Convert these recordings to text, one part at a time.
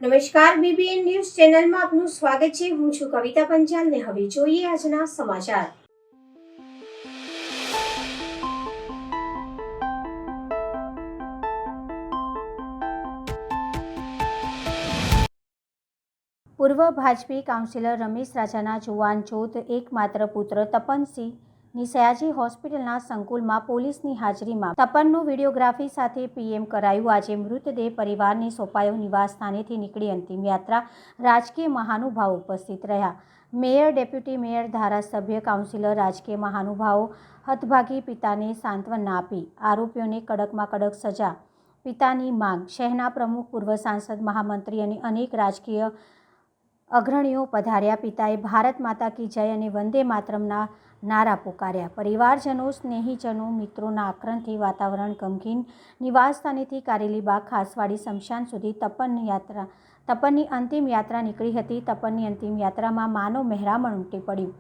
નમસ્કાર BBN news ચેનલમાં આપનું સ્વાગત છે। હું છું કવિતા પંચાલ ને હવે જોઈએ આજના સમાચાર। પૂર્વ ભાજપી કાઉન્સિલર રમેશ રાજાના જુવાન જોધ એકમાત્ર પુત્ર તપનસિંહની સયાજી હોસ્પિટલના સંકુલમાં પોલીસની હાજરીમાં તપનનું વિડીયોગ્રાફી સાથે પીએમ કરાયું। આજે મૃતદેહ પરિવારને સોંપાયો। નિવાસ સ્થાનેથી નીકળી અંતિમ યાત્રા। રાજકીય મહાનુભાવો ઉપસ્થિત રહ્યા। મેયર, ડેપ્યુટી મેયર, ધારાસભ્ય, કાઉન્સિલર, રાજકીય મહાનુભાવો હતભાગી પિતાને સાંત્વના આપી। આરોપીઓને કડકમાં કડક સજા, પિતાની માંગ। શહેરના પ્રમુખ, પૂર્વ સાંસદ, મહામંત્રી અને અનેક રાજકીય અગ્રણીઓ પધાર્યા। પિતાએ ભારત માતા કી જય અને વંદે માતરમના નારા પુકાર્યા। પરિવારજનો, સ્નેહીજનો, મિત્રોના આક્રંદથી વાતાવરણ ગમગીન। નિવાસ સ્થાનેથી કારેલીબાગ, ખાસવાડી, સ્મશાન સુધી તપનની અંતિમ યાત્રા નીકળી હતી। તપનની અંતિમ યાત્રામાં માનવ મહેરામણ ઉમટી પડ્યું।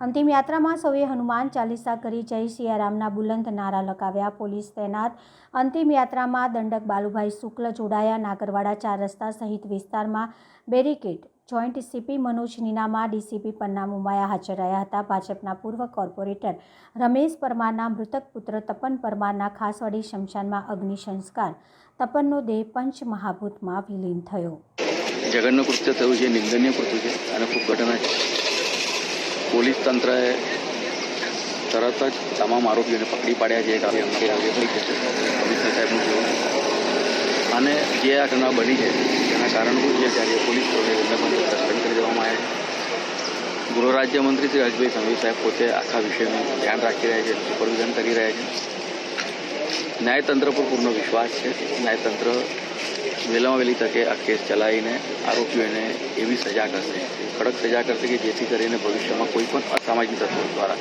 અંતિમ યાત્રામાં સૌએ હનુમાન ચાલીસા કરી જય સિયારામના બુલંદ નારા લગાવ્યા। પોલીસ તૈનાત। અંતિમ યાત્રામાં દંડક બાલુભાઈ શુક્લ જોડાયા। નાગરવાડા, ચાર રસ્તા સહિત વિસ્તારમાં barricade. Joint CP Manoj Ninama, DCP Panna Mumaya હાજર રહ્યા હતા। ભાજપના પૂર્વ કોર્પોરેટર રમેશ પરમારના મૃતક પુત્ર તપન પરમારના ખાસવાડી સ્મશાનમાં અગ્નિ સંસ્કાર। તપનનો દેહ પંચમહાભૂતમાં વિલીન થયો। જઘન્ય કૃત્ય થયું છે, નિંદનીય કૃત્ય છે અને ખૂબ ઘટના છે। પોલીસ તંત્રએ તરત જ તમામ આરોપીઓને પકડી પાડ્યા છે। એક આરોપી કમિશનર સાહેબનું કહેવું અને જે આ ઘટના બની છે તેના કારણભૂત છે ત્યારે પોલીસ એમને પણ સસ્પેન્ડ કરી દેવામાં આવ્યા છે। ગૃહ રાજ્યમંત્રી શ્રી હર્ષભાઈ સંઘવી સાહેબ પોતે આખા વિષયનું ધ્યાન રાખી રહ્યા છે, સુપરવિઝન કરી રહ્યા છે। ન્યાયતંત્ર પર પૂર્ણ વિશ્વાસ છે। ન્યાયતંત્ર વહેલામાં વહેલી તકે આ કેસ ચલાવીને આરોપીઓને એવી સજા કરશે, કડક સજા કરશે કે જેથી કરીને ભવિષ્યમાં કોઈ પણ અસામાજિક તત્વો દ્વારા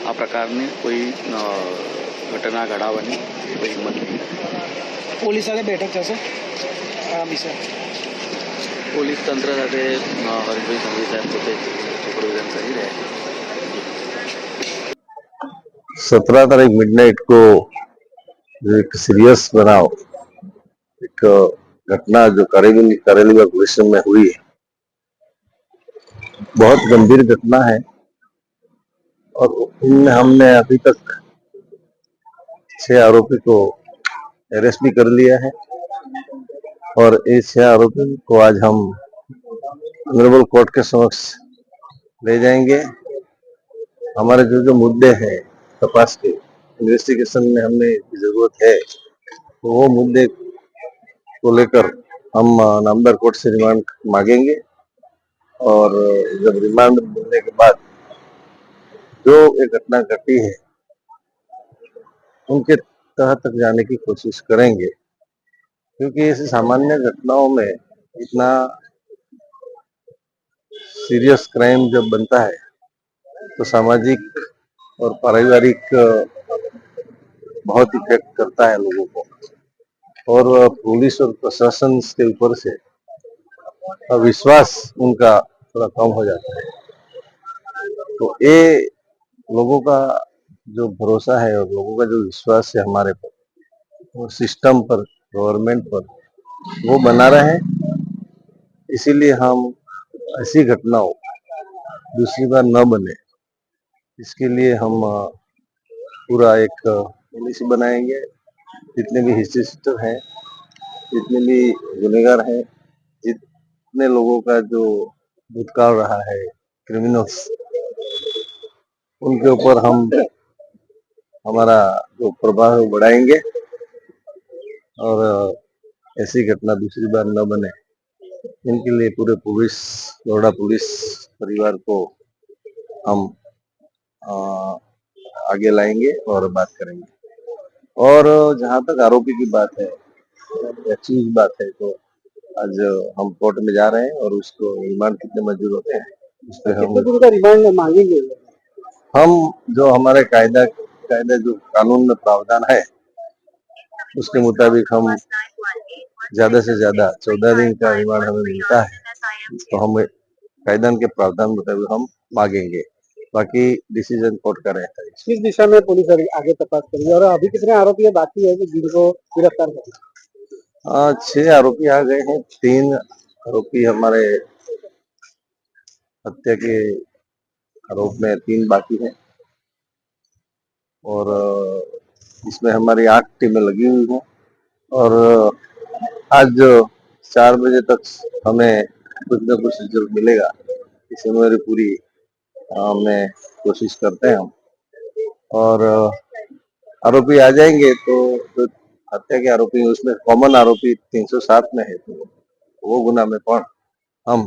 આ પ્રકારની કોઈ ઘટના ઘડાવવાની કોઈ હિંમત નહીં થાય। પોલીસ સાથે બેઠક થશે આ વિષય? પોલીસ તંત્ર સાથે હરીશભાઈ સંઘવી સાહેબ પોતે સુપરવિઝન કરી રહ્યા છે। 17 तारीख मिडनाइट को जो एक सीरियस बनाव एक घटना जो करेलीबाग पुलिस में हुई है, बहुत गंभीर घटना है और इनमें हमने अभी तक 6 आरोपी को अरेस्ट भी कर लिया है और ये 6 आरोपी को आज हम ऑनरेबल कोर्ट के समक्ष ले जाएंगे। हमारे जो मुद्दे हैं तपास के इन्वेस्टिगेशन में हमें जरूरत है, तो वो मुद्दे को लेकर हम नामदार कोर्ट से रिमांड मांगेंगे और जब रिमांड मिलने के बाद जो ये घटना घटी है उनके तह तक जाने की कोशिश करेंगे, क्योंकि ऐसी सामान्य घटनाओं में इतना सीरियस क्राइम जब बनता है तो सामाजिक और पारिवारिक बहुत इफेक्ट करता है लोगों को, और पुलिस और प्रशासन के ऊपर से विश्वास उनका थोड़ा कम हो जाता है। तो ये लोगों का जो भरोसा है और लोगों का जो विश्वास है हमारे पर, वो सिस्टम पर, गवर्नमेंट पर, वो बना रहे। इसीलिए हम ऐसी घटनाओं दूसरी बार न बने, इसके लिए हम पूरा एक पॉलिसी बनाएंगे। जितने भी हिस्ट्री हैं, जितने भी गुनहगार हैं, जितने लोगों का जो भूतकाल रहा है, क्रिमिनल्स, उनके ऊपर हम हमारा जो प्रभाव है बढ़ाएंगे और ऐसी घटना दूसरी बार न बने, इनके लिए पूरे पुलिस, बड़ौदा पुलिस परिवार को हम आगे लाएंगे और बात करेंगे। और जहां तक आरोपी की बात है, एक्चुअली बात है, तो आज हम कोर्ट में जा रहे हैं और उसको रिमांड कितने मंजूर होते हैं उस पर हम रिमांड मांगेंगे। हम जो हमारे कायदा जो कानून में प्रावधान है उसके मुताबिक हम ज्यादा से ज्यादा 14 दिन का रिमांड हमें मिलता है, तो हम कायदा के प्रावधान मुताबिक हम मांगेंगे। बाकी डिसीजन कोर्ट का रहता है। किस दिशा में पुलिस आगे तपास करेगी और अभी कितने आरोपी बाकी है जिनको गिरफ्तार करना? 6 आरोपी आ गए हैं, 3 आरोपी हमारे हत्या के आरोप में 3 बाकी हैं और इसमें हमारी 8 टीमें लगी हुई हैं और आज 4 बजे तक हमें कुछ न कुछ रिजल्ट मिलेगा। इसे मेरी पूरी में कोशिश करते हैं हम और आरोपी आ जाएंगे तो जो हत्या के आरोपी उसमें कॉमन आरोपी 307 में है, तो वो गुना में पण हम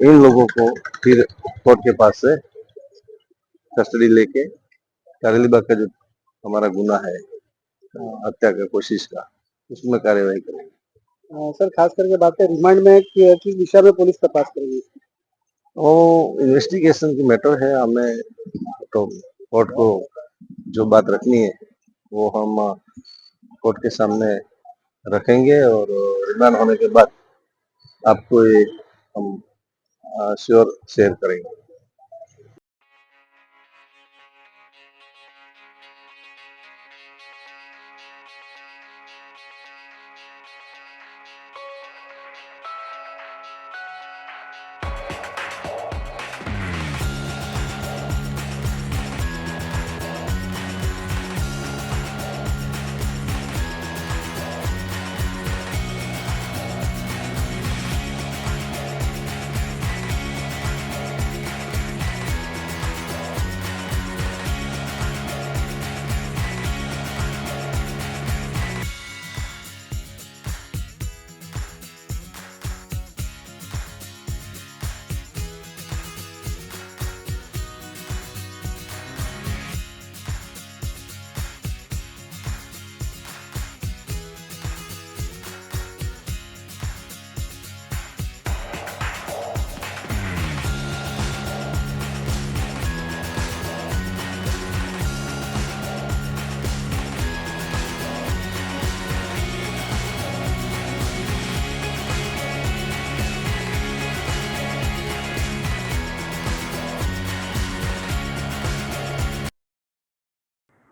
इन लोगों को फिर कोर्ट के पास से कस्टडी लेके कारेलीबाग का जो हमारा गुना है हत्या का कोशिश का, उसमें कार्यवाही करेंगे। सर खास करके बात है रिमांड में किस दिशा में पुलिस तपास करेगी? वो इन्वेस्टिगेशन की मैटर है, हमें तो कोर्ट को जो बात रखनी है वो हम कोर्ट के सामने रखेंगे और रिमांड होने के बाद आपको ये हम श्योर शेयर करेंगे।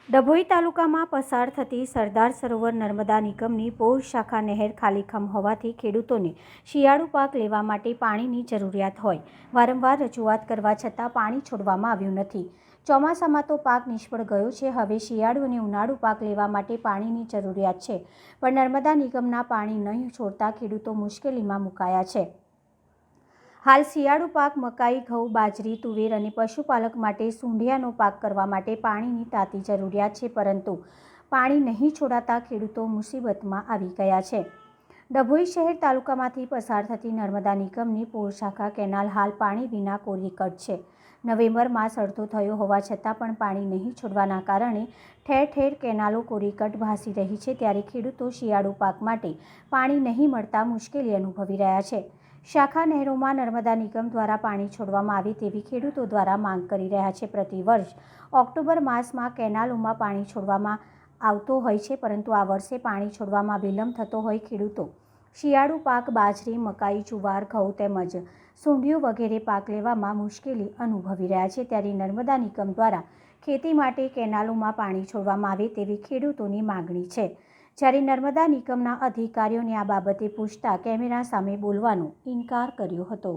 ડભોઈ તાલુકામાં પસાર થતી સરદાર સરોવર નર્મદા નિગમની પોર શાખા નહેર ખાલીખમ હોવાથી ખેડૂતોને શિયાળુ પાક લેવા માટે પાણીની જરૂરિયાત હોય વારંવાર રજૂઆત કરવા છતાં પાણી છોડવામાં આવ્યું નથી। ચોમાસામાં તો પાક નિષ્ફળ ગયો છે, હવે શિયાળુ અને ઉનાળુ પાક લેવા માટે પાણીની જરૂરિયાત છે, પણ નર્મદા નિગમના પાણી નહીં છોડતા ખેડૂતો મુશ્કેલીમાં મુકાયા છે। હાલ શિયાળુ પાક મકાઈ, ઘઉં, બાજરી, તુવેર અને પશુપાલક માટે સૂંઢિયાનો પાક કરવા માટે પાણીની તાતી જરૂરિયાત છે, પરંતુ પાણી નહીં છોડાતા ખેડૂતો મુસીબતમાં આવી ગયા છે। ડભોઈ શહેર તાલુકામાંથી પસાર થતી નર્મદા નિગમની પોર શાખા કેનાલ હાલ પાણી વિના કોરીકટ છે। નવેમ્બર માસ અડધો થયો હોવા છતાં પણ પાણી નહીં છોડવાના કારણે ઠેર ઠેર કેનાલો કોરીકટ ભાસી રહી છે, ત્યારે ખેડૂતો શિયાળુ પાક માટે પાણી નહીં મળતા મુશ્કેલી અનુભવી રહ્યા છે। શાખા નહેરોમાં નર્મદા નિગમ દ્વારા પાણી છોડવામાં આવે તેવી ખેડૂતો દ્વારા માંગ કરી રહ્યા છે। પ્રતિવર્ષ ઓક્ટોબર માસમાં કેનાલોમાં પાણી છોડવામાં આવતો હોય છે, પરંતુ આ વર્ષે પાણી છોડવામાં વિલંબ થતો હોય ખેડૂતો શિયાળુ પાક બાજરી, મકાઈ, જુવાર, ઘઉં તેમજ સૂંઢિયું વગેરે પાક લેવામાં મુશ્કેલી અનુભવી રહ્યા છે। ત્યારે નર્મદા નિગમ દ્વારા ખેતી માટે કેનાલોમાં પાણી છોડવામાં આવે તેવી ખેડૂતોની માગણી છે। જ્યારે નર્મદા નિગમના અધિકારીઓને આ બાબતે પૂછતા કેમેરા સામે બોલવાનો ઇનકાર કર્યો હતો।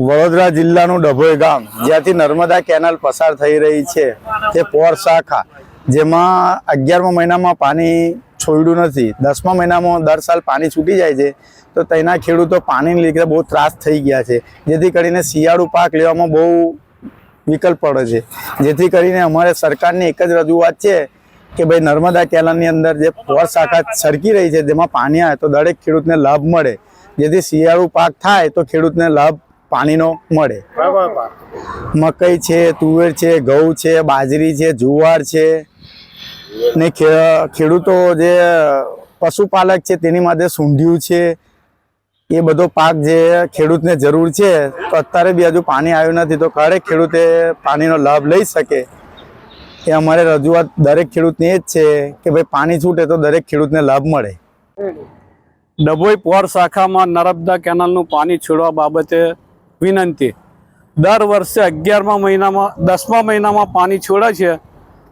વડોદરા જિલ્લાનું ડભોઈ ગામ જ્યાંથી નર્મદા કેનાલ પસાર થઈ રહી છે તે પોર શાખા જેમાં 11મા મહિનામાં પાણી છોડ્યું નથી, 10મા મહિનામાં દર સાલ પાણી છૂટી જાય છે તો તેના ખેડૂતો પાણીને લીધે બહુ ત્રાસ થઈ ગયા છે, જેથી કરીને શિયાળુ પાક લેવામાં બહુ વિકલ્પ પડે છે. જેથી કરીને અમારે સરકારની એક જ રજૂઆત છે કે ભાઈ નર્મદા કેનાલની અંદર જે પોર શાખા સરકી રહી છે જેમાં પાણી આવે તો દરેક ખેડૂતને લાભ મળે, જેથી શિયાળુ પાક થાય તો ખેડૂતને લાભ પાણીનો મળે. મકઈ છે, તુવેર છે, ઘઉં છે, બાજરી છે, જુવાર છે ને ખેડૂતો જે પશુપાલક છે તેની માટે સૂંઢિયું છે, એ બધો પાક જે ખેડૂતને જરૂર છે તો અત્યારે બી હજુ પાણી આવ્યું નથી તો દરેક ખેડૂતે પાણીનો લાભ લઈ શકે. એ અમારે રજૂઆત દરેક ખેડૂતની એ જ છે કે ભાઈ પાણી છૂટે તો દરેક ખેડૂતને લાભ મળે. ડભોઈ પોર શાખામાં નર્મદા કેનાલનું પાણી છોડવા બાબતે વિનંતી. દર વર્ષે 11મા મહિનામાં 10મા મહિનામાં પાણી છોડે છે.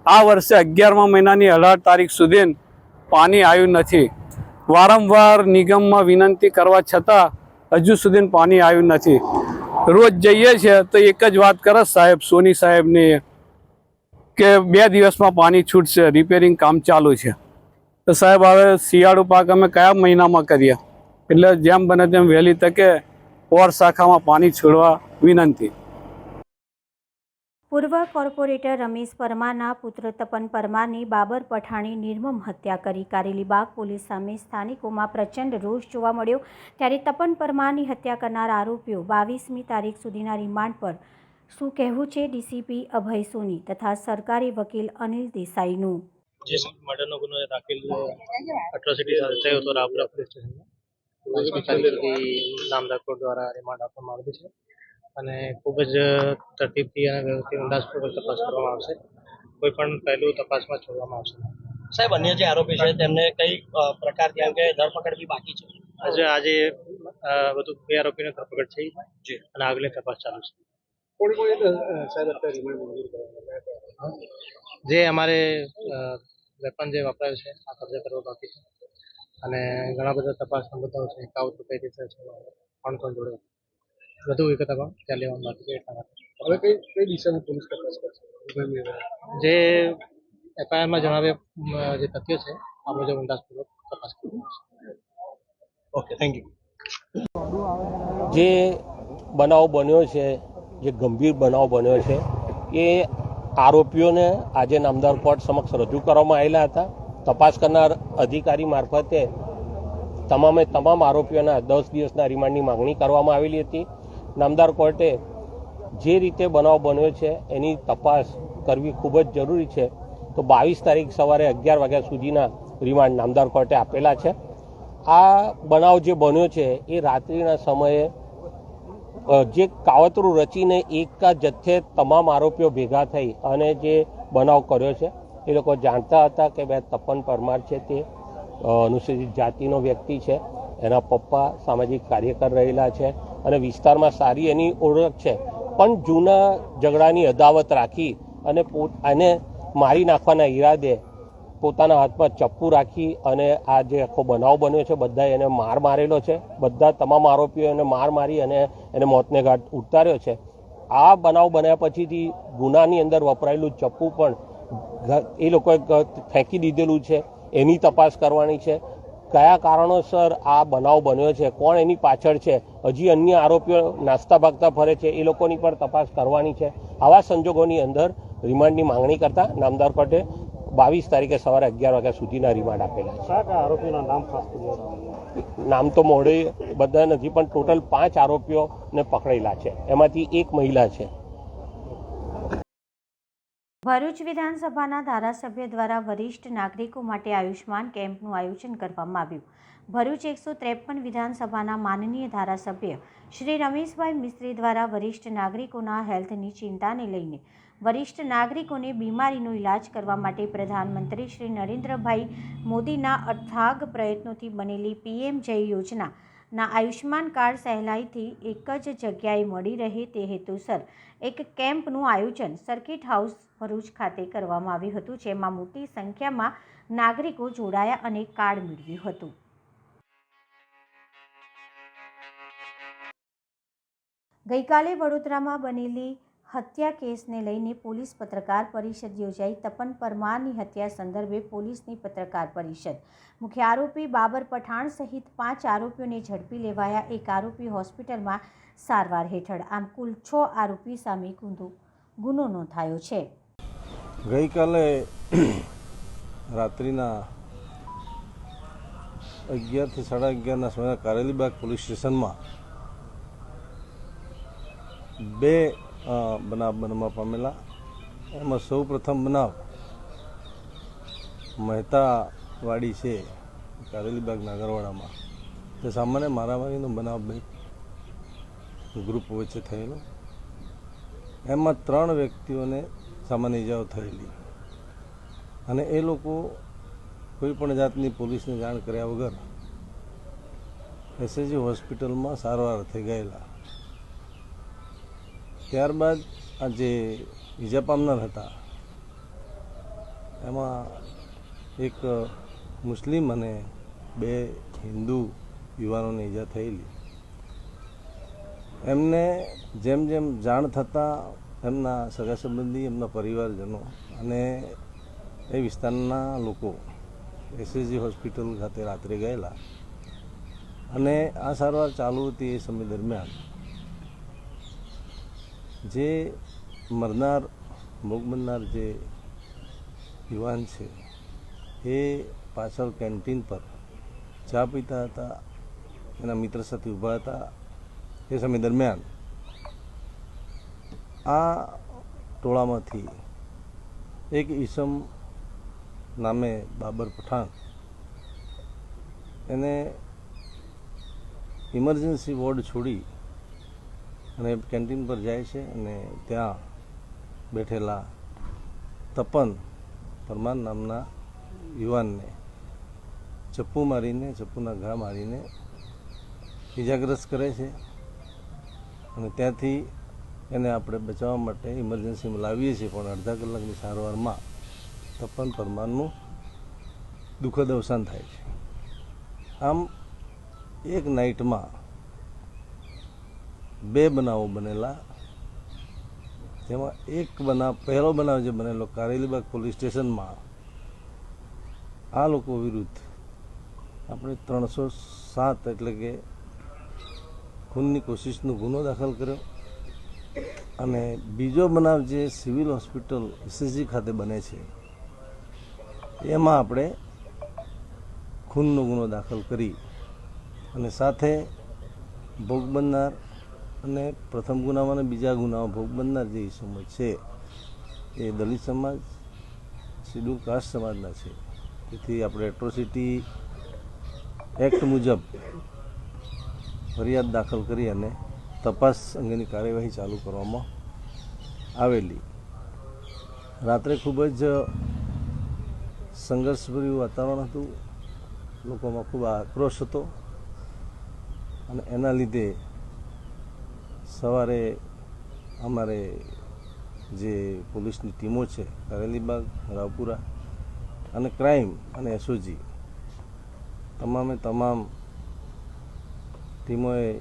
આ વર્ષે 11મા મહિનાની 18 તારીખ સુધી પાણી આવ્યું નથી. વારંવાર નિગમમાં વિનંતી કરવા છતાં હજુ સુધી પાણી આવ્યું નથી. રોજ જઈએ છીએ તો એક જ વાત કરે સાહેબ, સોની સાહેબની, કે 2 દિવસમાં પાણી છૂટશે, રિપેરિંગ કામ ચાલુ છે. તો સાહેબ હવે શિયાળુ પાક અમે કયા મહિનામાં કરીએ? એટલે જેમ બને તેમ વહેલી તકે પોર શાખામાં પાણી છોડવા વિનંતી. પૂર્વ કોર્પોરેટર રમેશ પરમારના પુત્ર તપન પરમારની બાબર પઠાણે નિર્મમ હત્યા કરી કારેલીબાગ પોલીસ સામે સ્થાનિકોમાં પ્રચંડ રોષ જોવા મળ્યો. ત્યારે તપન પરમારની હત્યા કરનાર આરોપીઓ 22મી તારીખ સુધીના રિમાન્ડ પર શું કહેવું છે ડીસીપી અભય સોની તથા સરકારી વકીલ અનિલ દેસાઈનું? જે મર્ડરનો ગુનો દાખલ એટ્રોસિટી થયો હતો રાવપુરા પોલીસ સ્ટેશનમાં નામદાર કોર્ટ દ્વારા રિમાન્ડ આપવામાં આવ્યું છે અને ખૂબ જ તરતીબથી અને વ્યવસ્થિત ઊંડાણપૂર્વક તપાસ કરવામાં આવશે. કોઈ પણ પહેલું તપાસમાં છોડવામાં આવશે. સાહેબ, અન્ય જે આરોપી છે તેમને કઈ પ્રકારની જેમ કે ધરપકડ બી બાકી છે? આજે વધુ 2 આરોપીની ધરપકડ થઈ છે અને આગળની તપાસ ચાલુ છે. જે અમારે વેપન જે વપરાયું છે આ કબજે કરવા બાકી છે અને ઘણા બધા તપાસના મુદ્દાઓ છે, કાઉટ કઈ રીતે છે, કોણ જોડે વધુ વિગતમાં ત્યાં લેવાનું બાકી છે. એટલા માટે હવે કઈ દિશામાં પોલીસ તપાસ કરશે? જે એફઆઈઆરમાં જણાવ્યા જે તથ્યો છે આ મુજબ ઊંડાણપૂર્વક તપાસ કરવામાં આવશે. Okay, thank you. જે બનાવ બન્યો છે, જે ગંભીર બનાવ બન્યો છે એ આરોપીઓને આજે નામદાર કોર્ટ સમક્ષ રજૂ કરવામાં આવેલા હતા. તપાસ કરનાર અધિકારી મારફતે તમામે તમામ આરોપીઓના 10 દિવસના રિમાન્ડની માંગણી કરવામાં આવેલી હતી. નામદાર કોર્ટે જે રીતે બનાવ બન્યો છે એની તપાસ કરવી ખૂબ જ જરૂરી છે તો 22 તારીખ સવારે 11 વાગ્યા સુધીના રિમાન્ડ નામદાર કોર્ટે આપેલા છે. આ બનાવ જે બન્યો છે એ રાત્રિના સમયે જે કાવતરું રચીને એક જથ્થે તમામ આરોપીઓ ભેગા થઈ અને જે બનાવ કર્યો છે એ લોકો જાણતા હતા કે બે તપન પરમાર છે તે અનુસૂચિત જાતિનો વ્યક્તિ છે, એના પપ્પા સામાજિક કાર્યકર રહેલા છે અને વિસ્તારમાં સારી એની ઓળખ છે, પણ જૂના ઝઘડાની અદાવત રાખી અને આને મારી નાખવાના ઈરાદે પોતાના હાથમાં ચપ્પુ રાખી અને આ જે આખો બનાવ બન્યો છે બધાએ એને માર મારેલો છે. બધા તમામ આરોપીઓ એને માર મારી અને એને મોતને ઘાટ ઉતાર્યો છે. આ બનાવ બન્યા પછીથી ગુનાની અંદર વપરાયેલું ચપ્પુ પણ એ લોકોએ ફેંકી દીધેલું છે. એની તપાસ કરવાની છે. કયા કારણોસર આ બનાવ બન્યો છે, કોણ એની પાછળ છે, હજી અન્ય આરોપીઓ નાસ્તા ભાગતા ફરે છે, એ લોકોની પણ તપાસ કરવાની છે. આવા સંજોગોની અંદર રિમાન્ડની માંગણી કરતા નામદાર કોર્ટે 22 તારીખે સવારે 11 વાગ્યા સુધીના રિમાન્ડ આપેલા છે. આરોપીના નામ ખાસ નામ તો મોડે બધા નથી, પણ ટોટલ 5 આરોપીઓને પકડેલા છે, એમાંથી 1 મહિલા છે. ભરૂચ વિધાનસભાના ધારાસભ્ય દ્વારા વરિષ્ઠ નાગરિકો માટે આયુષ્માન કેમ્પનું આયોજન કરવામાં આવ્યું. ભરૂચ 153 વિધાનસભાના માનનીય ધારાસભ્ય શ્રી રમેશભાઈ મિસ્ત્રી દ્વારા વરિષ્ઠ નાગરિકોના હેલ્થની ચિંતાને લઈને વરિષ્ઠ નાગરિકોને બીમારીનો ઇલાજ કરવા માટે પ્રધાનમંત્રી શ્રી નરેન્દ્રભાઈ મોદીના અથાગ પ્રયત્નોથી બનેલી PM જય યોજનાના આયુષ્માન કાર્ડ સહેલાઈથી એક જ જગ્યાએ મળી રહે તે હેતુસર એક કેમ્પનું આયોજન સર્કિટ હાઉસ ભરૂચ ખાતે કરવામાં આવ્યું હતું, જેમાં મોટી સંખ્યામાં નાગરિકો જોડાયા અને કાર્ડ મેળવ્યું હતું. ગઈકાલે વડોદરામાં બનેલી હત્યા કેસને લઈને પોલીસ પત્રકાર પરિષદ યોજાઈ. તપન પરમારની હત્યા સંદર્ભે પોલીસની પત્રકાર પરિષદ. મુખ્ય આરોપી બાબર પઠાણ સહિત 5 આરોપીઓને ઝડપી લેવાયા. એક આરોપી હોસ્પિટલમાં સારવાર હેઠળ. આમ કુલ 6 આરોપી સામે ગુનો નોંધાયો છે. ગઈકાલે રાત્રિના 11 થી 11:30ના સમયે કારેલીબાગ પોલીસ સ્ટેશનમાં 2 બનાવ બનવા પામેલા. એમાં સૌ પ્રથમ બનાવ મહેતાવાડી છે કારેલીબાગ નાગરવાડામાં, તે સામાન્ય મારામારીનો બનાવ 2 ગ્રુપ વચ્ચે થયેલો. એમાં 3 વ્યક્તિઓને સામાન્ય ઇજાઓ થયેલી અને એ લોકો કોઈ પણ જાતની પોલીસને જાણ કર્યા વગર SSG હોસ્પિટલમાં સારવાર અર્થે ગયેલા. ત્યારબાદ આ જે ઈજા પામનાર હતા એમાં એક મુસ્લિમ અને 2 હિન્દુ યુવાનોને ઈજા થયેલી. એમને જેમ જેમ જાણ થતાં એમના સગા સંબંધી, એમના પરિવારજનો અને એ વિસ્તારના લોકો SSG હોસ્પિટલ ખાતે રાત્રે ગયેલા અને આ સારવાર ચાલુ હતી. એ સમય દરમિયાન જે મરનાર ભોગ બનનાર જે યુવાન છે એ પાછળ કેન્ટીન પર ચા પીતા હતા, એના મિત્ર સાથે ઊભા હતા. એ સમય દરમિયાન આ ટોળામાંથી એક ઈસમ નામે બાબર પઠાણ, એને ઇમરજન્સી વોર્ડ છોડી અને કેન્ટીન પર જાય છે અને ત્યાં બેઠેલા તપન પરમાર નામના યુવાનને ચપ્પુ મારીને, ચપ્પુના ઘા મારીને ઇજાગ્રસ્ત કરે છે અને ત્યાંથી એને આપણે બચાવવા માટે ઇમરજન્સીમાં લાવીએ છીએ, પણ અડધા કલાકની સારવારમાં તપન પરમારનું દુઃખદ અવસાન થાય છે. આમ એક નાઇટમાં 2 બનાવો બનેલા, તેમાં એક બનાવ, પહેલો બનાવ જે બનેલો કારેલીબાગ પોલીસ સ્ટેશનમાં આ લોકો વિરુદ્ધ આપણે 307 એટલે કે ખૂનની કોશિશનો ગુનો દાખલ કર્યો. અને બીજો બનાવ જે સિવિલ હોસ્પિટલ SSG ખાતે બને છે એમાં આપણે ખૂનનો ગુનો દાખલ કરી અને સાથે ભોગ બનનાર અને પ્રથમ ગુનામાં અને બીજા ગુનામાં ભોગ બનનાર જે ઇસમો છે એ દલિત સમાજ, શેડ્યુલ કાસ્ટ સમાજના છે. તેથી આપણે એટ્રોસિટી એક્ટ મુજબ ફરિયાદ દાખલ કરી અને તપાસ અંગેની કાર્યવાહી ચાલુ કરવામાં આવેલી. રાત્રે ખૂબ જ સંઘર્ષભર્યું વાતાવરણ હતું, લોકોમાં ખૂબ આક્રોશ હતો અને એના લીધે સવારે અમારે જે પોલીસની ટીમો છે કારેલીબાગ, રાવપુરા અને ક્રાઇમ અને SOG તમામે તમામ ટીમોએ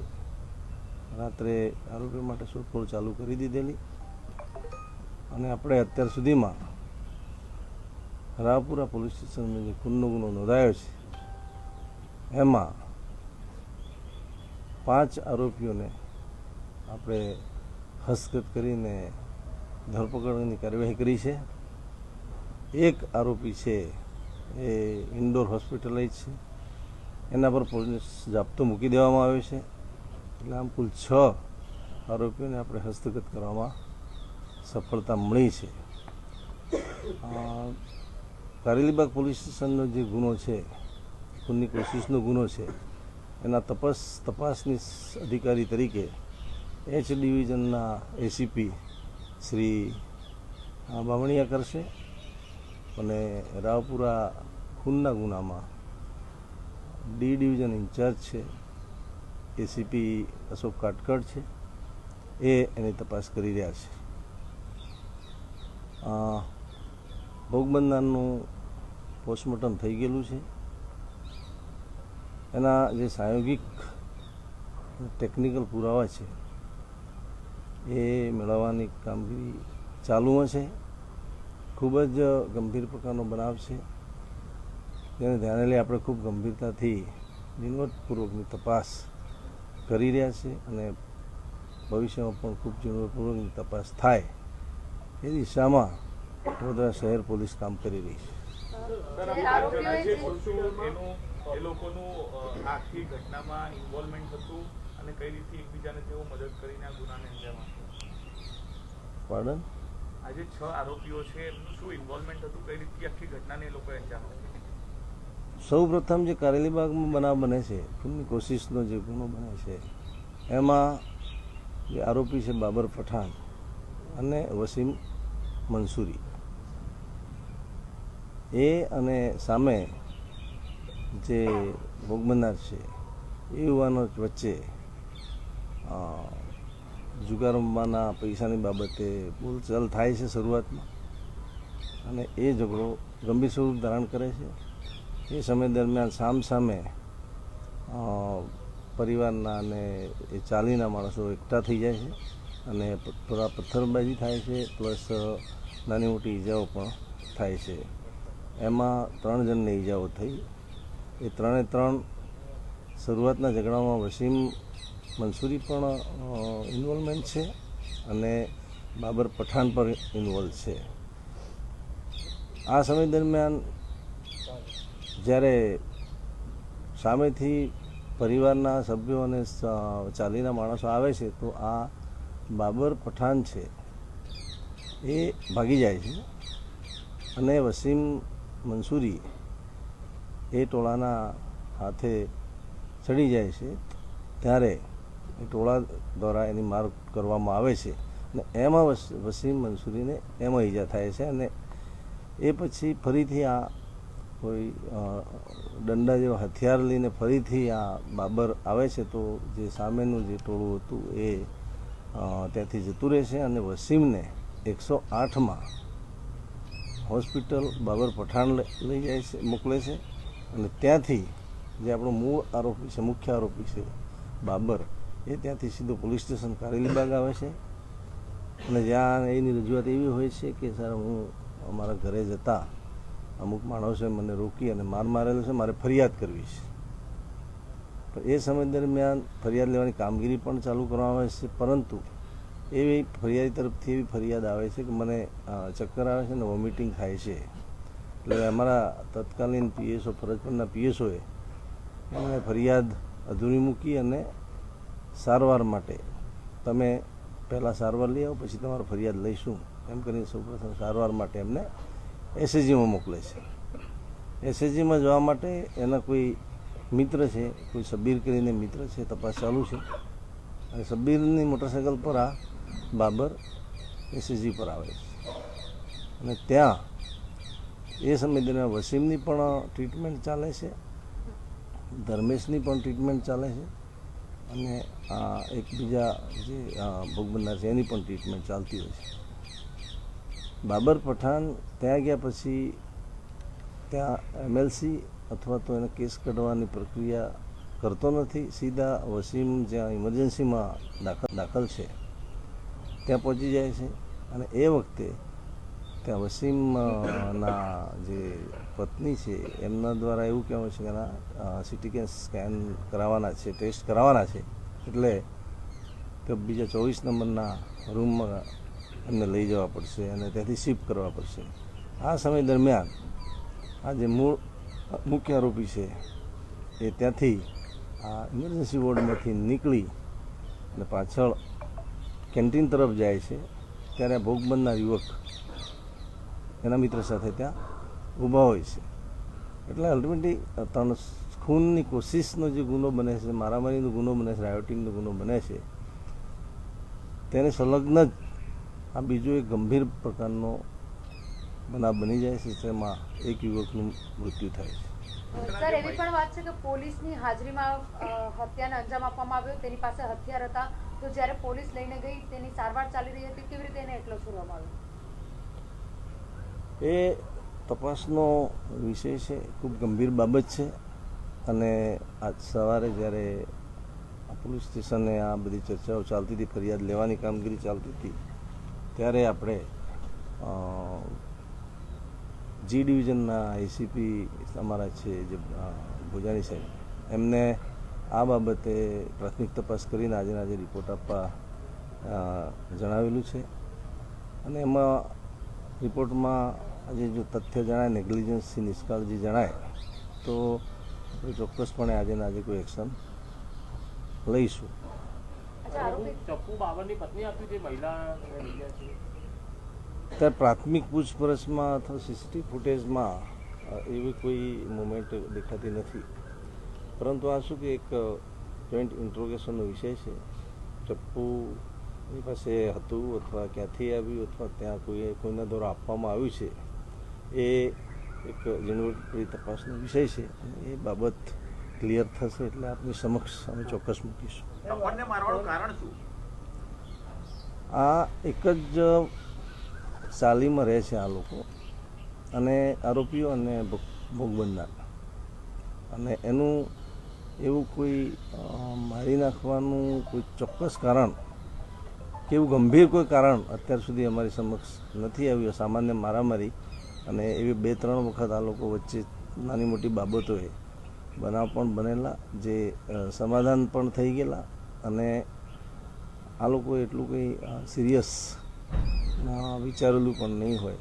રાત્રે આરોપીઓ માટે શોધખોળ ચાલુ કરી દીધેલી અને આપણે અત્યાર સુધીમાં રાવપુરા પોલીસ સ્ટેશનમાં જે ખૂનનો ગુનો નોંધાયો છે એમાં 5 આરોપીઓને આપણે હસ્તગત કરીને ધરપકડની કાર્યવાહી કરી છે. એક આરોપી છે એ ઇન્ડોર હોસ્પિટલાઇઝ છે, એના પર પોલીસ જાપ્તો મૂકી દેવામાં આવ્યો છે. એટલે આમ કુલ 6 આરોપીઓને આપણે હસ્તગત કરવામાં સફળતા મળી છે. કારેલીબાગ પોલીસ સ્ટેશનનો જે ગુનો છે, ખૂનની કોશિશનો ગુનો છે, એના તપાસની અધિકારી તરીકે H ડિવિઝનના ACP શ્રી બાવણિયા કરશે અને રાવપુરા ખૂનના ગુનામાં ડી ડિવિઝન ઇન્ચાર્જ છે એસીપી અશોક કાટકડ છે, એની તપાસ કરી રહ્યા છે. ભોગ બનનારનું પોસ્ટમોર્ટમ થઈ ગયેલું છે. એના જે પ્રાયોગિક ટેકનિકલ પુરાવા છે એ મેળવવાની કામગીરી ચાલુ છે. ખૂબ જ ગંભીર પ્રકારનો બનાવ છે, જેને ધ્યાને લઈ આપણે ખૂબ ગંભીરતાથી ઝીણવટપૂર્વકની તપાસ કરી રહ્યા છે અને ભવિષ્યમાં પણ ખૂબ ઝીણવટપૂર્વકની તપાસ થાય એ દિશામાં વડોદરા શહેર પોલીસ કામ કરી રહી છે. એ લોકોનું આખી ઘટનામાં ઇન્વોલ્વમેન્ટ હતું અને કઈ રીતે એકબીજાને તેઓ મદદ કરીને આ ગુનાને અંજામ આપ્યો. પાડન આજે 6 આરોપીઓ છે, એમનું શું ઇન્વોલ્વમેન્ટ હતું, કઈ રીતે આખી ઘટનાને એ લોકોએ અંજામ આપ્યો? સૌ પ્રથમ જે કારેલીબાગમાં બનાવ બને છે, ખૂનની કોશિશનો જે ગુનો બને છે, એમાં જે આરોપી છે બાબર પઠાણ અને વસીમ મંસૂરી, એ અને સામે જે ભોગ બનનાર છે એ યુવાનો વચ્ચે જુગાર રમવાના પૈસાની બાબતે બોલચાલ થાય છે શરૂઆતમાં, અને એ ઝઘડો ગંભીર સ્વરૂપ ધારણ કરે છે. એ સમય દરમિયાન સામસામે પરિવારના અને એ ચાલીના માણસો એકઠા થઈ જાય છે અને થોડા પથ્થરબાજી થાય છે, પ્લસ નાની મોટી ઈજાઓ પણ થાય છે. એમાં 3 જણને ઈજાઓ થઈ. એ 3 શરૂઆતના ઝઘડામાં વસીમ મંસૂરી પણ ઇન્વોલ્વમેન્ટ છે અને બાબર પઠાણ પણ ઇન્વોલ્વ છે. આ સમય દરમિયાન જ્યારે સામેથી પરિવારના સભ્યો અને ચાલીના માણસો આવે છે તો આ બાબર પઠાણ છે એ ભાગી જાય છે અને વસીમ મંસૂરી એ ટોળાના હાથે ચડી જાય છે. ત્યારે એ ટોળા દ્વારા એની માર કરવામાં આવે છે અને એમાં વસીમ મંસૂરીને એમાં ઈજા થાય છે અને એ પછી ફરીથી આ કોઈ દંડા જેવા હથિયાર લઈને ફરીથી આ બાબર આવે છે તો જે સામેનું જે ટોળું હતું એ ત્યાંથી જતું રહે છે અને વસીમને 108માં હોસ્પિટલ બાબર પઠાણ લઈ જાય છે, મોકલે છે અને ત્યાંથી જે આપણો મૂળ આરોપી છે, મુખ્ય આરોપી છે બાબર, એ ત્યાંથી સીધો પોલીસ સ્ટેશન કારેલીબાગ આવે છે અને જ્યાં એની રજૂઆત એવી હોય છે કે સર હું અમારા ઘરે જતા અમુક માણસોએ મને રોકી અને માર મારેલો છે, મારે ફરિયાદ કરવી છે. તો એ સમય દરમિયાન ફરિયાદ લેવાની કામગીરી પણ ચાલુ કરવામાં આવે છે, પરંતુ એવી ફરિયાદી તરફથી એવી ફરિયાદ આવે છે કે મને ચક્કર આવે છે અને વોમિટિંગ થાય છે. એટલે અમારા તત્કાલીન પીએસઓ, ફરજ પરના પીએસઓએ એમને ફરિયાદ અધૂરી મૂકી અને સારવાર માટે તમે પહેલાં સારવાર લઈ આવો પછી તમારો ફરિયાદ લઈશું એમ કરીને સૌપ્રથમ સારવાર માટે એમને એસએજીમાં મોકલે છે. એસએજીમાં જવા માટે એના કોઈ મિત્ર છે, કોઈ સબીર કરીને મિત્ર છે, તપાસ ચાલુ છે અને સબીરની મોટરસાઇકલ પર આ બાબર એસએજી પર આવે છે અને ત્યાં એ સમય દરમિયાન વસીમની પણ ટ્રીટમેન્ટ ચાલે છે, ધર્મેશની પણ ટ્રીટમેન્ટ ચાલે છે અને એક બીજા જે ભોગ બનનાર છે એની પણ ટ્રીટમેન્ટ ચાલતી હોય છે. બાબર પઠાણ ત્યાં ગયા પછી ત્યાં એમએલસી અથવા તો એને કેસ કાઢવાની પ્રક્રિયા કરતો નથી, સીધા વસીમ જ્યાં ઇમરજન્સીમાં દાખલ છે ત્યાં પહોંચી જાય છે અને એ વખતે ત્યાં વસીમના જે પત્ની છે એમના દ્વારા એવું કહેવાય છે કે એના સીટી સ્કેન કરાવવાના છે, ટેસ્ટ કરાવવાના છે, એટલે તો બીજા 24 નંબરના રૂમમાં એમને લઈ જવા પડશે અને ત્યાંથી શિફ્ટ કરવા પડશે. આ સમય દરમિયાન આ જે મૂળ મુખ્ય આરોપી છે એ ત્યાંથી આ ઇમરજન્સી વોર્ડમાંથી નીકળી અને પાછળ કેન્ટીન તરફ જાય છે. ત્યારે ભોગ બનનાર યુવક એના મિત્ર સાથે ત્યાં ઊભા હોય છે. એટલે અલ્ટિમેટલી ખૂનની કોશિશનો જે ગુનો બને છે, મારામારીનો ગુનો બને છે, રાયોટિંગનો ગુનો બને છે, તેને સંલગ્ન જ આ બીજો એક ગંભીર પ્રકારનો બનાવ બની જાય છે તેમાં એક યુવકનું મૃત્યુ થાય છે. સર, એવી પણ વાત છે કે પોલીસની હાજરીમાં હત્યાને અંજામ આપવામાં આવ્યો, તેની પાસે હથિયાર હતા, તો જ્યારે પોલીસ લઈને ગઈ તેની સારવાર ચાલી રહી હતી, કેવી રીતે એને એટલો છોડવામાં આવ્યો? એ તપાસનો વિષય છે, ખૂબ ગંભીર બાબત છે અને આજ સવારે જ્યારે પોલીસ સ્ટેશને આ બધી ચર્ચાઓ ચાલતી હતી, ફરિયાદ લેવાની કામગીરી ચાલતી હતી, ત્યારે આપણે જી ડિવિઝનના આઈસીપી અમારા છે જે ભોજાણી સાહેબ, એમને આ બાબતે પ્રાથમિક તપાસ કરીને આજે રિપોર્ટ આપવા જણાવેલું છે અને એમાં રિપોર્ટમાં આજે જો તથ્ય જણાય, નેગ્લિજન્સથી નિષ્કાળજી જણાય તો આપણે ચોક્કસપણે આજે કોઈ એક્શન લઈશું. ત્યારે પ્રાથમિક પૂછપરછમાં અથવા સીસીટીવી ફૂટેજમાં એવી કોઈ મુવમેન્ટ દેખાતી નથી, પરંતુ આ શું કે એક જોઈન્ટ ઇન્ટ્રોગેશનનો વિષય છે. ચપ્પુ એની પાસે હતું અથવા ક્યાંથી આવ્યું અથવા ત્યાં કોઈના દ્વારા આપવામાં આવ્યું છે, એ એક ઝીણવટભરી તપાસનો વિષય છે અને એ બાબત ક્લિયર થશે એટલે આપની સમક્ષ અમે ચોક્કસ મૂકીશું. આ એક જ ચાલીમાં રહે છે આ લોકો અને આરોપીઓ અને ભોગ બનનાર, અને એનું એવું કોઈ મારી નાખવાનું કોઈ ચોક્કસ કારણ કે એવું ગંભીર કોઈ કારણ અત્યાર સુધી અમારી સમક્ષ નથી આવ્યું. સામાન્ય મારામારી અને એવી 2-3 વખત આ લોકો વચ્ચે નાની મોટી બાબતોએ બનાવ પણ બનેલા, જે સમાધાન પણ થઈ ગયેલા અને આ લોકોએ એટલું કંઈ સિરિયસ વિચારેલું પણ નહીં હોય.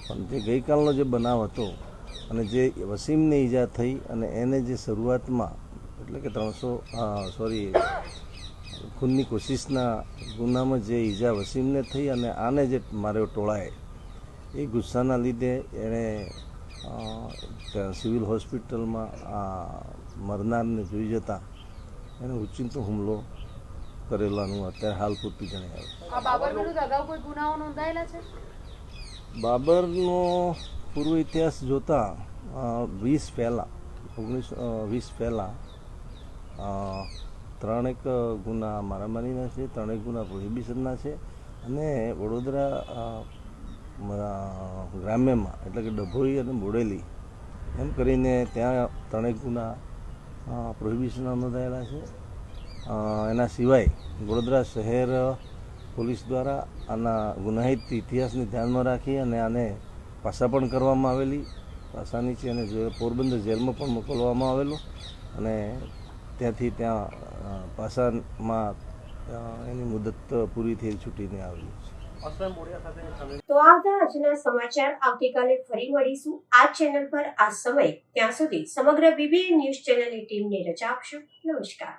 પણ જે ગઈકાલનો જે બનાવ હતો અને જે વસીમને ઈજા થઈ અને એને જે શરૂઆતમાં એટલે કે ખૂનની કોશિશના ગુનામાં જે ઈજા વસીમને થઈ અને આને જે માર્યો ટોળાએ, એ ગુસ્સાના લીધે એણે સિવિલ હોસ્પિટલમાં મરનારને જોઈ જતા એને ઉચિંતો હુમલો કરેલાનું અત્યારે હાલ પૂરતું જણાવ્યું. આ બાબર વિરુદ્ધ અગાઉ કોઈ ગુનાઓ નોંધાયેલા છે? બાબરનો પૂર્વ ઇતિહાસ જોતા 1920 પહેલાં 3 ગુના મારામારીના છે, 3 ગુના પ્રોહિબિશનના છે અને વડોદરા ગ્રામ્યમાં એટલે કે ડભોઈ અને બોડેલી એમ કરીને ત્યાં 3 ગુના પ્રોહિબિશનના નોંધાયેલા છે. એના સિવાય વડોદરા શહેર પોલીસ દ્વારા આના ગુનાહિત ઇતિહાસને ધ્યાનમાં રાખી અને આને પાસા પણ કરવામાં આવેલી, પાસાની છે અને પોરબંદર જેલમાં પણ મોકલવામાં આવેલું અને ત્યાંથી ત્યાં પાસામાં એની મુદત પૂરી થઈ છૂટીને આવેલી છે. તો આ હતા આજના સમાચાર. આવતીકાલે ફરી મળીશું આ ચેનલ પર આ સમય. ત્યાં સુધી સમગ્ર BBN ન્યૂઝ ચેનલની ટીમને રજા આપશો. નમસ્કાર.